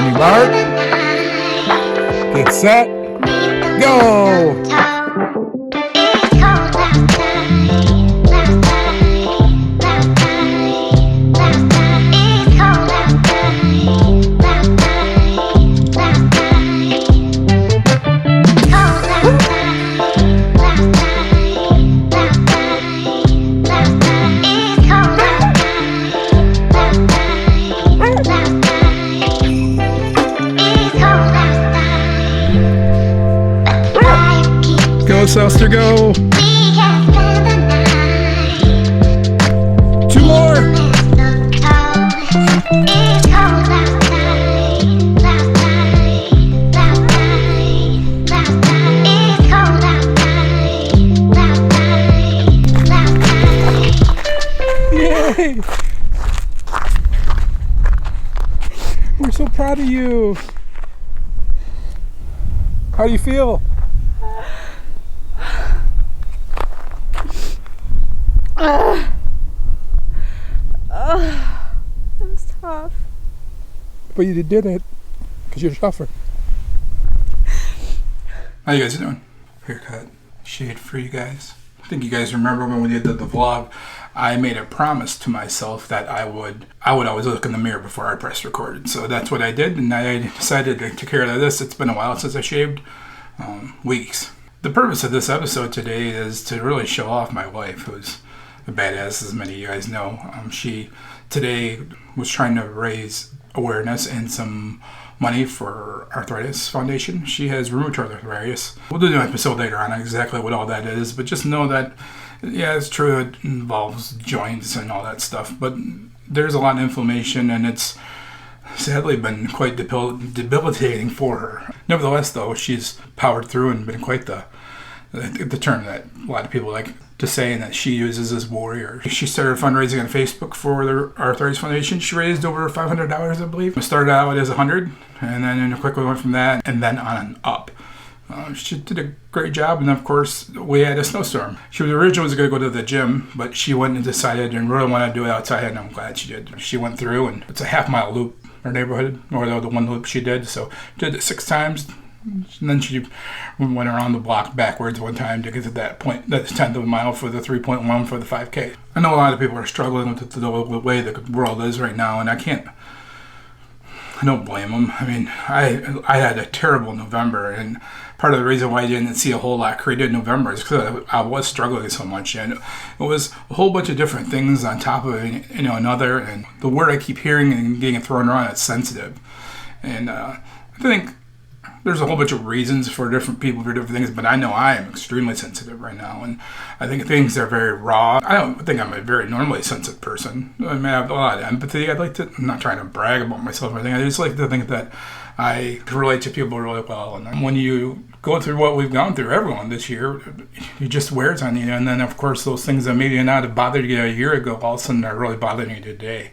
On your mark, get set, go! Go, Selster, go! 2 more! Yay! We're so proud of you. How do you feel? It was tough. But you did it because you're tougher. How you guys doing? Haircut, shade for you guys. I think you guys remember when we did the vlog, I made a promise to myself that I would always look in the mirror before I pressed record. So that's what I did, and I decided to take care of this. It's been a while since I shaved, weeks. The purpose of this episode today is to really show off my wife, who's a badass, as many of you guys know. She today was trying to raise awareness and some money for Arthritis Foundation. She has rheumatoid arthritis. We'll do an episode later on exactly what all that is, but just know that, yeah, it's true, it involves joints and all that stuff, but there's a lot of inflammation, and it's sadly been quite debilitating for her. Nevertheless, though, she's powered through and been quite the term that a lot of people like to say, and that she uses as warrior. She started fundraising on Facebook for the Arthritis Foundation. She raised over $500, I believe. It started out as $100, and then quickly went from that, and then on and up. She did a great job, and of course, we had a snowstorm. She was originally going to go to the gym, but she went and decided and really wanted to do it outside, and I'm glad she did. She went through, and it's a half-mile loop in our neighborhood, or the one loop she did, so did it 6 times. And then she went around the block backwards one time to get to that point, that's 1/10 of a mile for the 3.1 for the 5K. I know a lot of people are struggling with the way the world is right now, and I don't blame them. I mean, I had a terrible November, and part of the reason why I didn't see a whole lot created in November is because I was struggling so much, and it was a whole bunch of different things on top of it, another, and the word I keep hearing and getting thrown around is sensitive. And I think there's a whole bunch of reasons for different people for different things, but I know I am extremely sensitive right now, and I think things are very raw. I don't think I'm a very normally sensitive person. I mean, I have a lot of empathy. I'm not trying to brag about myself or anything. I just like to think that I relate to people really well, and when you go through what we've gone through, everyone this year, it just wears on you, and then of course those things that maybe not have bothered you a year ago, all of a sudden are really bothering you today.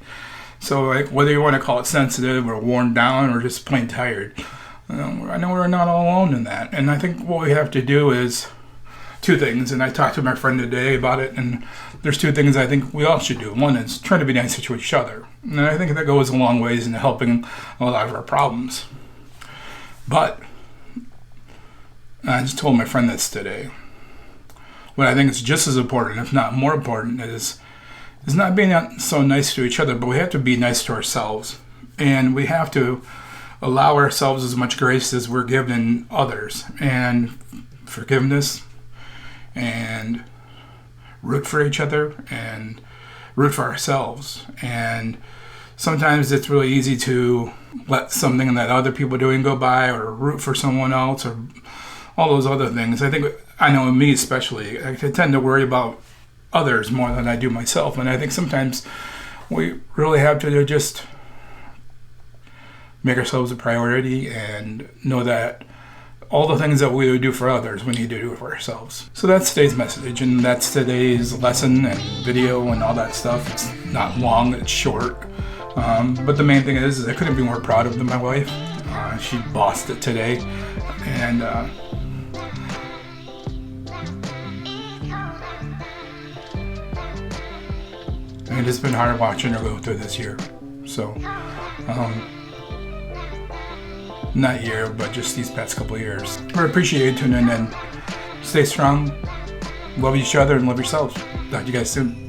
So like, whether you want to call it sensitive or worn down or just plain tired, I know we're not all alone in that, and I think what we have to do is 2 things, and I talked to my friend today about it, and there's 2 things I think we all should do. One is try to be nice to each other, and I think that goes a long ways in helping a lot of our problems. But I just told my friend this today. What I think is just as important, if not more important, is not being so nice to each other, but we have to be nice to ourselves, and we have to allow ourselves as much grace as we're given others, and forgiveness, and root for each other, and root for ourselves. And sometimes it's really easy to let something that other people are doing go by, or root for someone else, or all those other things. I know me especially, I tend to worry about others more than I do myself, and I think sometimes we really have to just make ourselves a priority and know that all the things that we would do for others, we need to do for ourselves. So that's today's message, and that's today's lesson and video and all that stuff. It's not long, it's short. But the main thing is I couldn't be more proud of my wife. She bossed it today, and it's been hard watching her go through this year. So not year, but just these past couple of years. I appreciate you tuning in. Stay strong, love each other, and love yourselves. Talk to you guys soon.